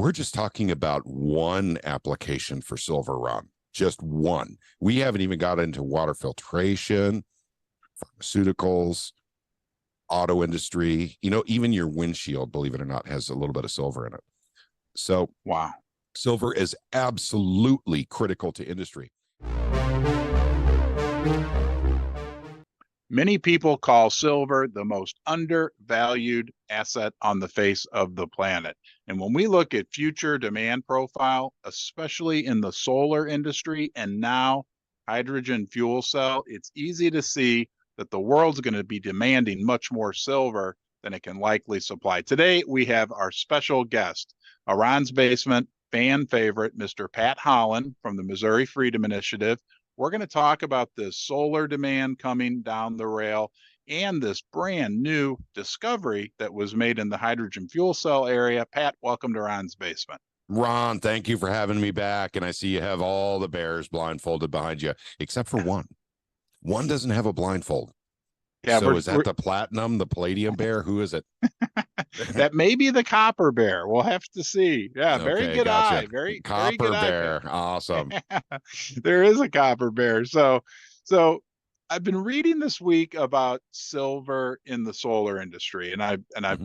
we're just talking about one application for silver, Ron. Just one. We haven't even got into water filtration, pharmaceuticals, auto industry. Even your windshield, believe it or not, has a little bit of silver in it. So wow, silver is absolutely critical to industry. Many people call silver the most undervalued asset on the face of the planet. And when we look at future demand profile, especially in the solar industry and now hydrogen fuel cell, it's easy to see that the world's going to be demanding much more silver than it can likely supply. Today, we have our special guest, Ron's Basement fan favorite, Mr. Pat Holland from the Missouri Freedom Initiative. We're going to talk about this solar demand coming down the rail and this brand new discovery that was made in the hydrogen fuel cell area. Pat, welcome to Ron's Basement. Ron, thank you for having me back. And I see you have all the bears blindfolded behind you, except for one. One doesn't have a blindfold. Yeah, so is that the platinum, the palladium bear? Who is it? That may be the copper bear. We'll have to see. Yeah, very good gotcha. eye. Very copper very good bear. Eye, awesome. There is a copper bear. So I've been reading this week about silver in the solar industry, and I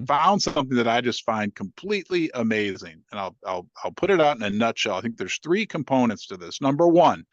found something that I just find completely amazing. And I'll put it out in a nutshell. I think there's three components to this. Number one,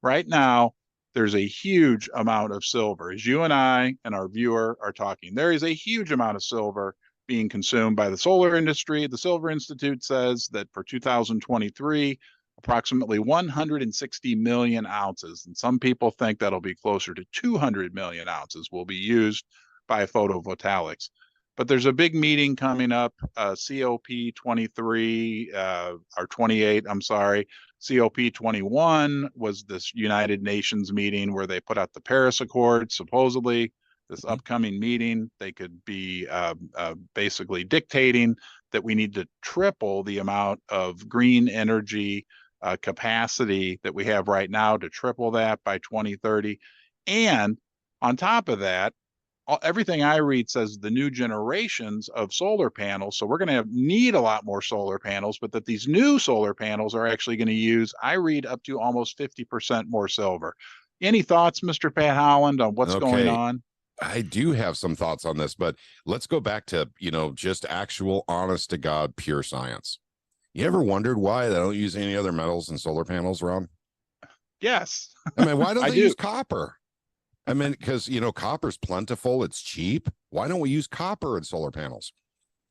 right now, there's a huge amount of silver. As you and I and our viewer are talking, there is a huge amount of silver being consumed by the solar industry. The Silver Institute says that for 2023, approximately 160 million ounces, and some people think that'll be closer to 200 million ounces, will be used by photovoltaics. But there's a big meeting coming up, COP23, or 28, I'm sorry. COP21 was this United Nations meeting where they put out the Paris Accord. Supposedly, this upcoming meeting, they could be basically dictating that we need to triple the amount of green energy capacity that we have right now, to triple that by 2030. And on top of that, everything I read says the new generations of solar panels. So we're going to need a lot more solar panels, but that these new solar panels are actually going to use, I read, up to almost 50% more silver. Any thoughts, Mr. Pat Holland, on what's going on? I do have some thoughts on this, but let's go back to, just actual honest to God, pure science. You ever wondered why they don't use any other metals in solar panels, Ron? Yes. I mean, why don't they use copper? I mean, because, copper's plentiful. It's cheap. Why don't we use copper in solar panels?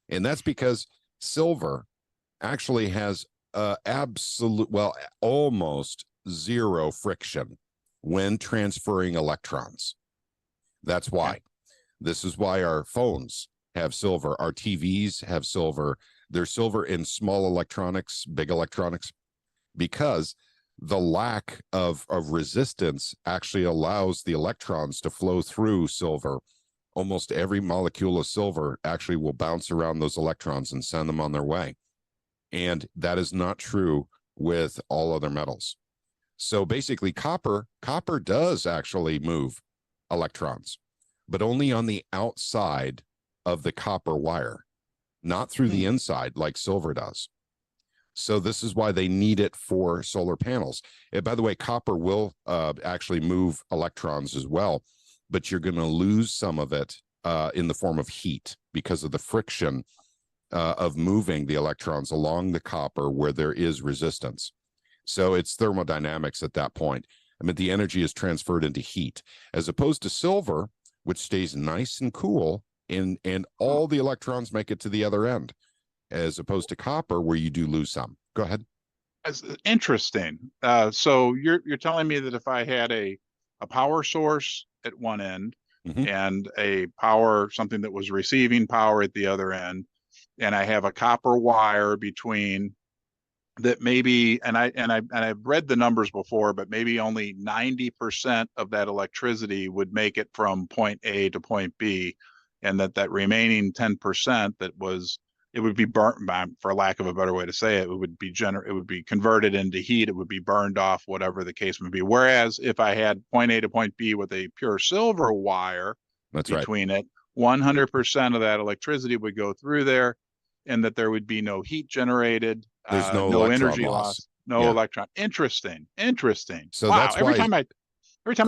And that's because silver actually has almost zero friction when transferring electrons. That's why. This is why our phones have silver. Our TVs have silver. There's silver in small electronics, big electronics, because the lack of resistance actually allows the electrons to flow through silver. Almost every molecule of silver actually will bounce around those electrons and send them on their way. And that is not true with all other metals. So basically, copper does actually move electrons, but only on the outside of the copper wire, not through the inside like silver does. So this is why they need it for solar panels. And by the way, copper will actually move electrons as well, but you're going to lose some of it in the form of heat because of the friction of moving the electrons along the copper where there is resistance. So it's thermodynamics at that point. I mean, the energy is transferred into heat, as opposed to silver, which stays nice and cool, and all the electrons make it to the other end, as opposed to copper, where you do lose some. Go ahead. That's interesting. So you're telling me that if I had a power source at one end and a something that was receiving power at the other end, and I have a copper wire between, that maybe, and I've read the numbers before, but maybe only 90% of that electricity would make it from point A to point B, and that remaining 10% it would be burnt, for lack of a better way to say it, it would be converted into heat, it would be burned off, whatever the case may be. Whereas if I had point A to point B with a pure silver wire between it, 100% of that electricity would go through there, and that there would be no heat generated, There's no no electron energy loss. loss, no Yeah. electron. Interesting. Interesting. So Wow. that's why. Every time Go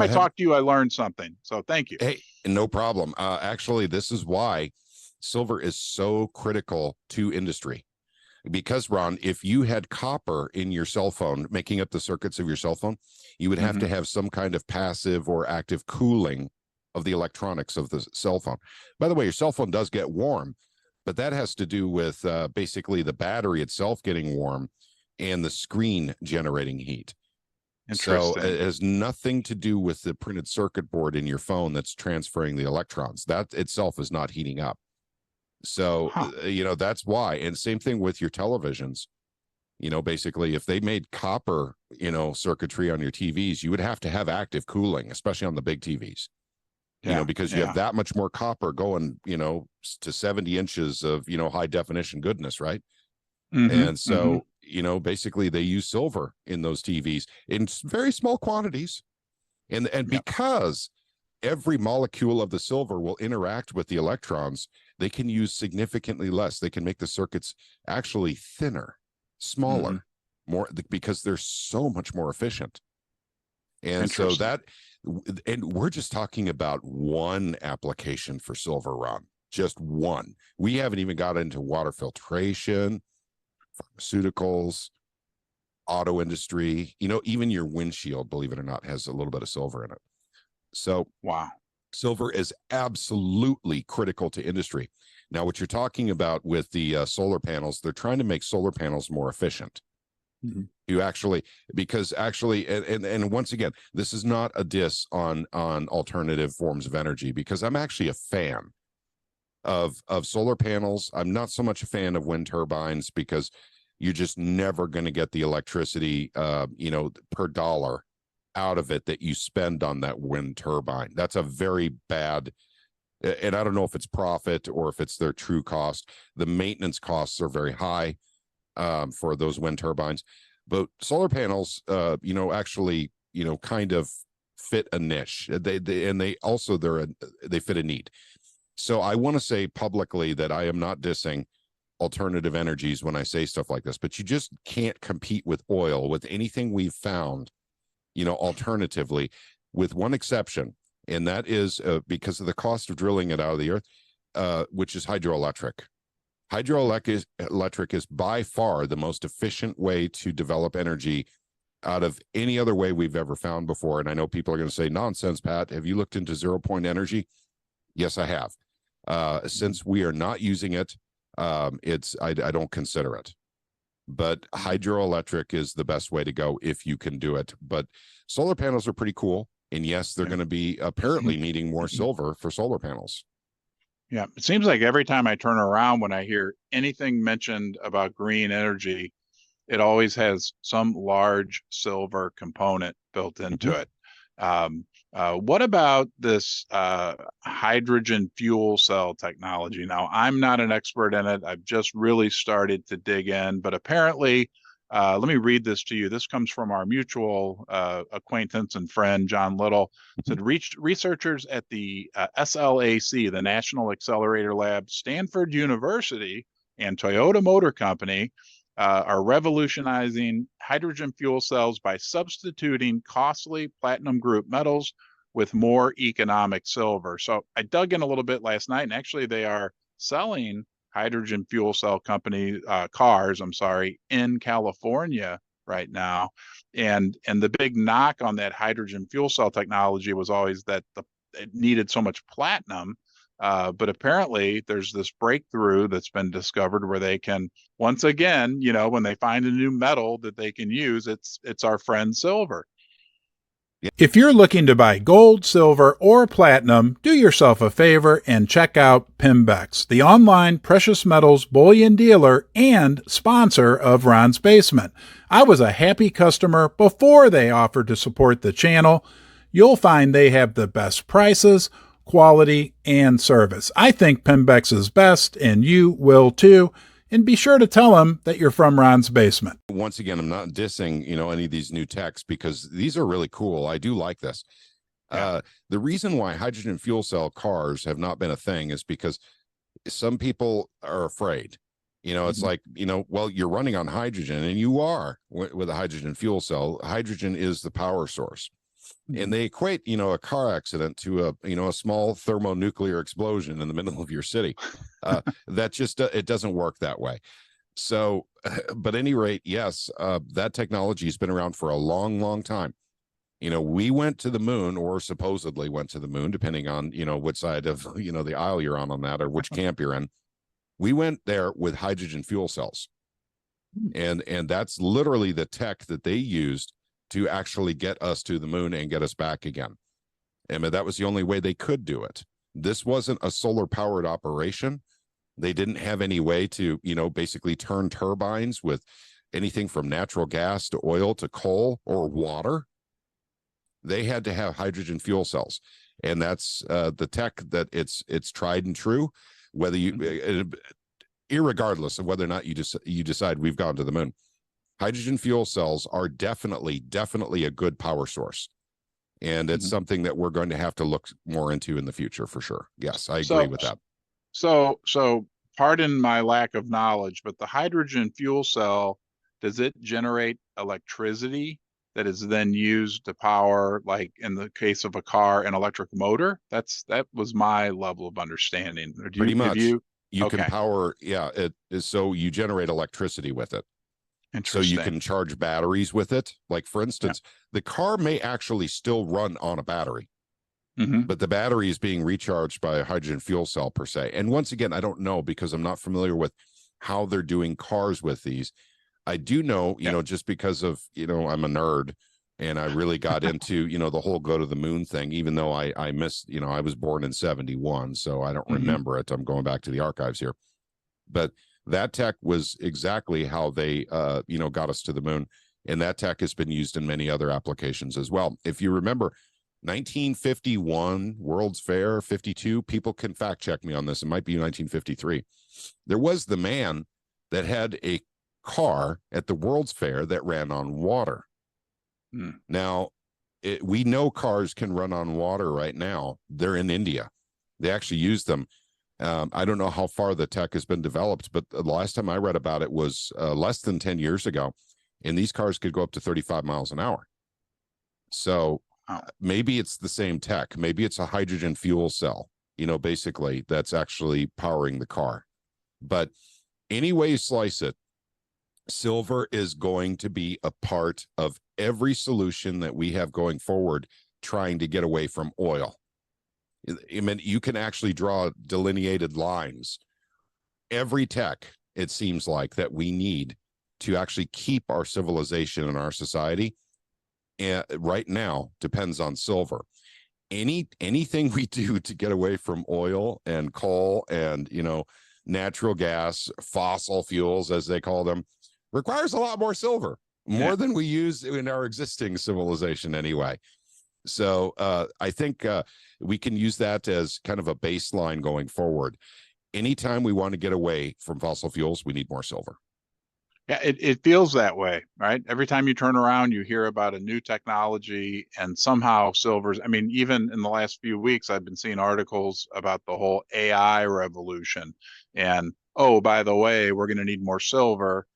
I ahead. talk to you, I learn something. So thank you. Hey, no problem. Actually, this is why silver is so critical to industry. Because, Ron, if you had copper in your cell phone, making up the circuits of your cell phone, you would have to have some kind of passive or active cooling of the electronics of the cell phone. By the way, your cell phone does get warm, but that has to do with basically the battery itself getting warm and the screen generating heat. So it has nothing to do with the printed circuit board in your phone that's transferring the electrons. That itself is not heating up. So, that's why. And same thing with your televisions. Basically, if they made copper, circuitry on your TVs, you would have to have active cooling, especially on the big TVs, because you have that much more copper going, to 70 inches of, high definition goodness, right? And so, basically they use silver in those TVs in very small quantities. And because every molecule of the silver will interact with the electrons, they can use significantly less. They can make the circuits actually thinner, smaller, more, because they're so much more efficient. And so and we're just talking about one application for silver, Ron, just one. We haven't even got into water filtration, pharmaceuticals, auto industry, even your windshield, believe it or not, has a little bit of silver in it. So wow, silver is absolutely critical to industry. Now, what you're talking about with the solar panels, they're trying to make solar panels more efficient. You actually, because actually, and once again, this is not a diss on alternative forms of energy, because I'm actually a fan of solar panels. I'm not so much a fan of wind turbines, because you're just never going to get the electricity, per dollar out of it that you spend on that wind turbine. That's a very bad, and I don't know if it's profit or if it's their true cost. The maintenance costs are very high for those wind turbines, but solar panels, actually, kind of fit a niche. They fit a need. So I want to say publicly that I am not dissing alternative energies when I say stuff like this, but you just can't compete with oil, with anything we've found, alternatively, with one exception, and that is because of the cost of drilling it out of the earth, which is hydroelectric. Hydroelectric is by far the most efficient way to develop energy out of any other way we've ever found before. And I know people are going to say, nonsense, Pat. Have you looked into 0 point energy? Yes, I have. Since we are not using it, I don't consider it. But hydroelectric is the best way to go if you can do it. But solar panels are pretty cool. And yes, they're going to be apparently needing more silver for solar panels. Yeah, it seems like every time I turn around, when I hear anything mentioned about green energy, it always has some large silver component built into it. What about this hydrogen fuel cell technology? Now, I'm not an expert in it. I've just really started to dig in, but apparently, let me read this to you. This comes from our mutual acquaintance and friend, John Little. Said researchers at the SLAC, the National Accelerator Lab, Stanford University, and Toyota Motor Company are revolutionizing hydrogen fuel cells by substituting costly platinum group metals with more economic silver. So I dug in a little bit last night, and actually they are selling hydrogen fuel cell cars, in California right now. And the big knock on that hydrogen fuel cell technology was always that it needed so much platinum. But apparently there's this breakthrough that's been discovered where they can, once again, when they find a new metal that they can use, it's our friend silver. If you're looking to buy gold, silver, or platinum, do yourself a favor and check out Pimbex, the online precious metals bullion dealer and sponsor of Ron's Basement. I was a happy customer before they offered to support the channel. You'll find they have the best prices, quality, and service. I think Pimbex is best, and you will too. And be sure to tell them that you're from Ron's Basement. Once again, I'm not dissing, any of these new techs, because these are really cool. I do like this. The reason why hydrogen fuel cell cars have not been a thing is because some people are afraid. It's like, well, you're running on hydrogen, and you are with a hydrogen fuel cell. Hydrogen is the power source. And they equate, a car accident to a small thermonuclear explosion in the middle of your city. That just, it doesn't work that way. So, but at any rate, yes, that technology has been around for a long, long time. We went to the moon, or supposedly went to the moon, depending on, which side of, the aisle you're on that, or which camp you're in. We went there with hydrogen fuel cells. And that's literally the tech that they used to actually get us to the moon and get us back again. And that was the only way they could do it. This wasn't a solar powered operation. They didn't have any way to, basically turn turbines with anything from natural gas to oil to coal or water. They had to have hydrogen fuel cells. And that's the tech that it's tried and true, whether irregardless of whether or not you decide we've gone to the moon. Hydrogen fuel cells are definitely a good power source. And it's something that we're going to have to look more into in the future for sure. Yes, I agree with that. So pardon my lack of knowledge, but the hydrogen fuel cell, does it generate electricity that is then used to power, like in the case of a car, an electric motor? That was my level of understanding. Pretty much. You can power, so you generate electricity with it. So you can charge batteries with it. Like, for instance, the car may actually still run on a battery, but the battery is being recharged by a hydrogen fuel cell per se. And once again, I don't know, because I'm not familiar with how they're doing cars with these. I do know, just because of, I'm a nerd, and I really got into, the whole go to the moon thing, even though I missed, I was born in 71, so I don't remember it. I'm going back to the archives here. But that tech was exactly how they, got us to the moon. And that tech has been used in many other applications as well. If you remember, 1951 World's Fair, 52, people can fact check me on this. It might be 1953. There was the man that had a car at the World's Fair that ran on water. Now, we know cars can run on water right now. They're in India. They actually use them. I don't know how far the tech has been developed, but the last time I read about it was less than 10 years ago, and these cars could go up to 35 miles an hour. So maybe it's the same tech. Maybe it's a hydrogen fuel cell, basically that's actually powering the car. But any way you slice it, silver is going to be a part of every solution that we have going forward, trying to get away from oil. I mean, you can actually draw delineated lines. Every tech, it seems like, that we need to actually keep our civilization and our society, right now, depends on silver. Anything we do to get away from oil and coal and, natural gas, fossil fuels, as they call them, requires a lot more silver, more than we use in our existing civilization anyway. So I think we can use that as kind of a baseline going forward. Anytime we want to get away from fossil fuels, we need more silver. Yeah, it feels that way, right? Every time you turn around, you hear about a new technology, and somehow silver's, I mean, even in the last few weeks, I've been seeing articles about the whole AI revolution. And, oh, by the way, we're going to need more silver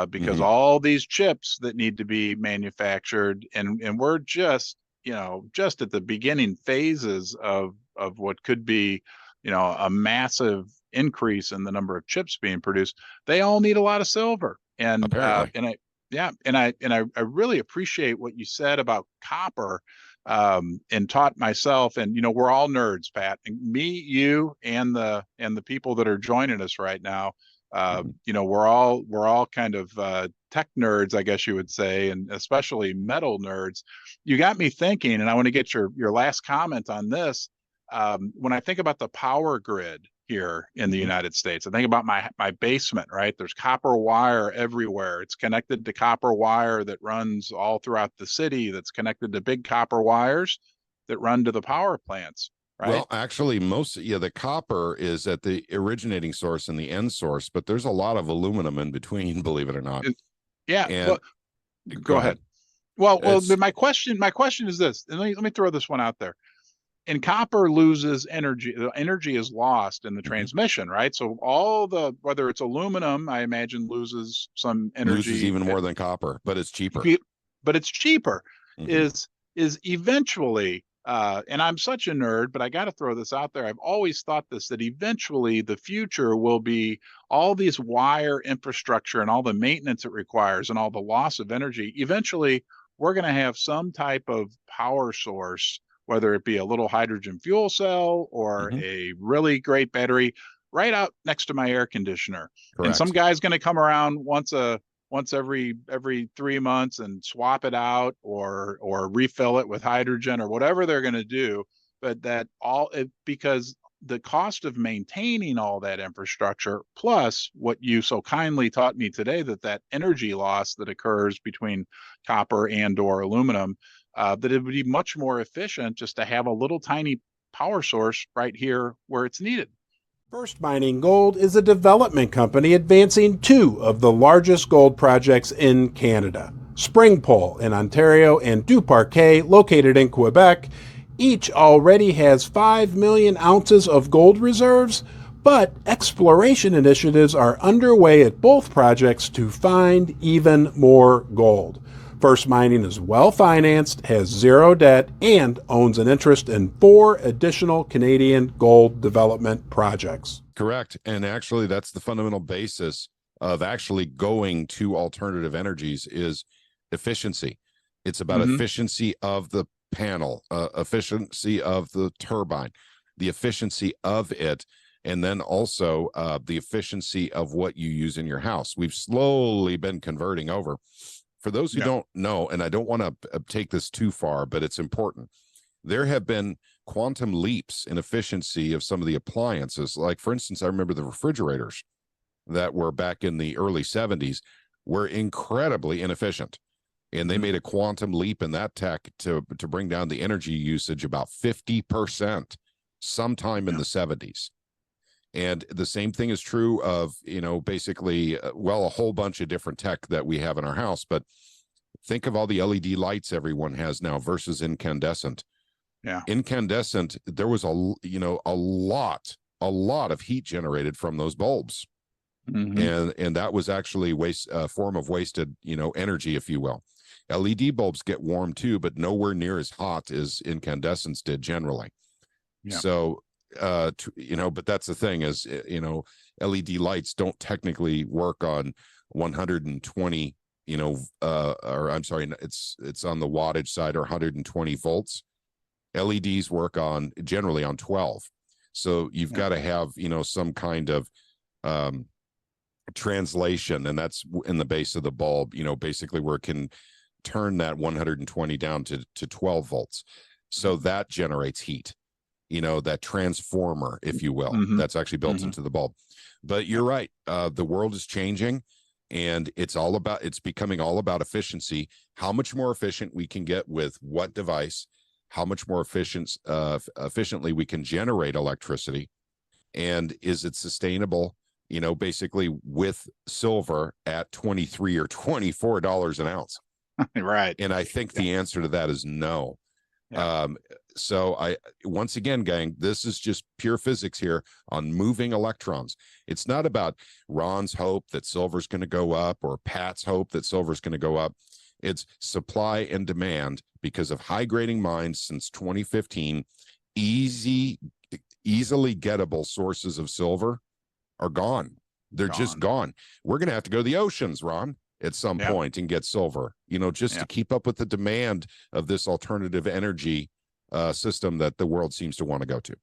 because all these chips that need to be manufactured, and we're just at the beginning phases of what could be, a massive increase in the number of chips being produced. They all need a lot of silver. And I really appreciate what you said about copper, and taught myself, and we're all nerds, Pat, and me, you, and the people that are joining us right now. We're all kind of tech nerds, I guess you would say, and especially metal nerds. You got me thinking, and I want to get your last comment on this. When I think about the power grid here in the United States, I think about my basement, right? There's copper wire everywhere. It's connected to copper wire that runs all throughout the city, that's connected to big copper wires that run to the power plants. Right? Well, actually, the copper is at the originating source and the end source, but there's a lot of aluminum in between, believe it or not. Go ahead. Well, my question is this, and let me throw this one out there. and copper loses energy. The energy is lost in the Mhm. transmission, right? So whether it's aluminum, I imagine loses some energy. Loses even more than copper, but it's cheaper. But it's cheaper. Mhm. Is eventually, and I'm such a nerd, but I got to throw this out there. I've always thought this, that eventually the future will be all these wire infrastructure and all the maintenance it requires and all the loss of energy. Eventually, we're going to have some type of power source, whether it be a little hydrogen fuel cell or Mhm. a really great battery, right out next to my air conditioner. And some Correct. guy's going to come around once every 3 months and swap it out or refill it with hydrogen or whatever they're going to do. But because the cost of maintaining all that infrastructure, plus what you so kindly taught me today, that energy loss that occurs between copper and or aluminum, that it would be much more efficient just to have a little tiny power source right here where it's needed. First Mining Gold is a development company advancing two of the largest gold projects in Canada. Springpole in Ontario and Duparquet, located in Quebec, each already has 5 million ounces of gold reserves, but exploration initiatives are underway at both projects to find even more gold. First Mining is well financed, has zero debt, and owns an interest in 4 additional Canadian gold development projects. Correct. And actually, that's the fundamental basis of actually going to alternative energies is efficiency. It's about efficiency of the panel, efficiency of the turbine, the efficiency of it, and then also the efficiency of what you use in your house. We've slowly been converting over. For those who don't know, and I don't want to take this too far, but it's important. There have been quantum leaps in efficiency of some of the appliances. Like, for instance, I remember the refrigerators that were back in the early 70s were incredibly inefficient. And they made a quantum leap in that tech to bring down the energy usage about 50% sometime in the 70s. And the same thing is true of, basically, a whole bunch of different tech that we have in our house. But think of all the LED lights everyone has now versus incandescent. Yeah. Incandescent, there was a lot of heat generated from those bulbs. And that was actually a form of wasted, energy, if you will. LED bulbs get warm too, but nowhere near as hot as incandescents did generally. Yeah. So, but that's the thing is, LED lights don't technically work on 120, or I'm sorry, it's on the wattage side or 120 volts. LEDs work generally on 12. So you've got to have, some kind of translation, and that's in the base of the bulb, basically where it can turn that 120 down to 12 volts. So that generates heat, that transformer, if you will, that's actually built into the bulb. But you're right. The world is changing, and it's becoming all about efficiency, how much more efficient we can get with what device, how much more efficiently we can generate electricity, and is it sustainable, basically with silver at $23 or $24 an ounce. Right. And I think the answer to that is no. So once again, gang, this is just pure physics here on moving electrons. It's not about Ron's hope that silver's going to go up or Pat's hope that silver's going to go up. It's supply and demand because of high grading mines since 2015. Easily gettable sources of silver are gone. They're just gone. We're going to have to go to the oceans, Ron, at some point and get silver, just to keep up with the demand of this alternative energy system that the world seems to want to go to.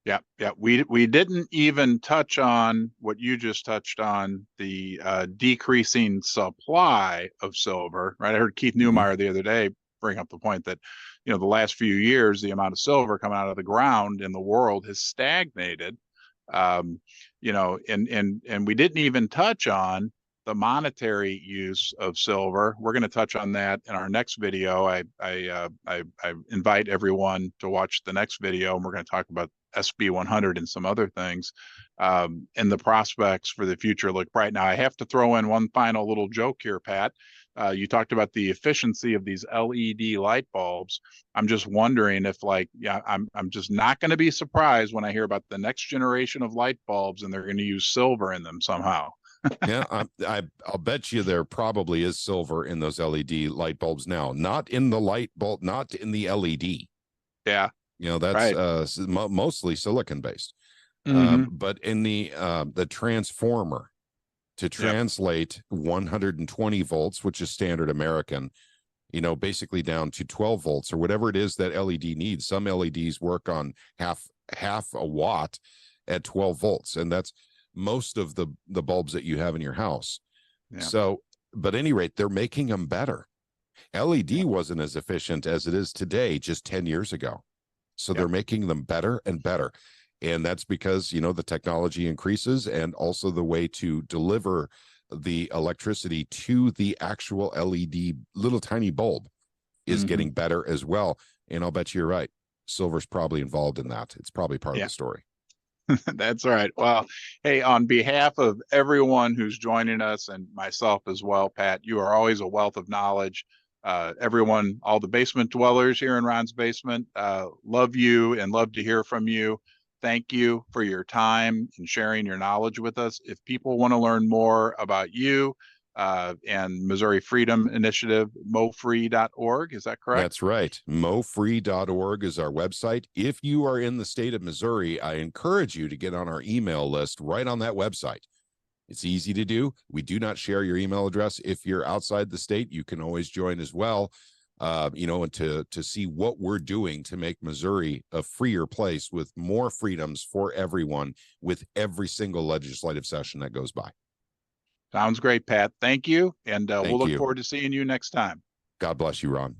Yeah. We didn't even touch on what you just touched on, the decreasing supply of silver, right? I heard Keith Neumeyer the other day bring up the point that, the last few years, the amount of silver coming out of the ground in the world has stagnated. And we didn't even touch on the monetary use of silver. We're going to touch on that in our next video. I invite everyone to watch the next video, and we're going to talk about SB 100 and some other things. And the prospects for the future look bright. Now, I have to throw in one final little joke here, Pat. You talked about the efficiency of these LED light bulbs. I'm just wondering if, like, yeah, I'm just not going to be surprised when I hear about the next generation of light bulbs and they're going to use silver in them somehow. Yeah, I'll bet you there probably is silver in those LED light bulbs now. Not in the light bulb, not in the LED. Yeah, you know, that's right. Mostly silicon based. But in the transformer, to translate 120 volts, which is standard American, you know, basically down to 12 volts or whatever it is that LED needs. Some LEDs work on half a watt at 12 volts, and that's most of the bulbs that you have in your house. Yeah. So, but at any rate, they're making them better. LED wasn't as efficient as it is today just 10 years ago. So they're making them better and better. And that's because, you know, the technology increases, and also the way to deliver the electricity to the actual LED little tiny bulb is getting better as well. And I'll bet you're right. Silver's probably involved in that. It's probably part of the story. That's right. Well, hey, on behalf of everyone who's joining us and myself as well, Pat, you are always a wealth of knowledge. Everyone, all the basement dwellers here in Ron's basement, love you and love to hear from you. Thank you for your time and sharing your knowledge with us. If people want to learn more about you and Missouri Freedom Initiative, mofree.org, is that correct? That's right. mofree.org is our website. If you are in the state of Missouri, I encourage you to get on our email list right on that website. It's easy to do. We do not share your email address. If you're outside the state, you can always join as well. You know, and to see what we're doing to make Missouri a freer place with more freedoms for everyone with every single legislative session that goes by. Sounds great, Pat. Thank you. And we'll look forward to seeing you next time. God bless you, Ron.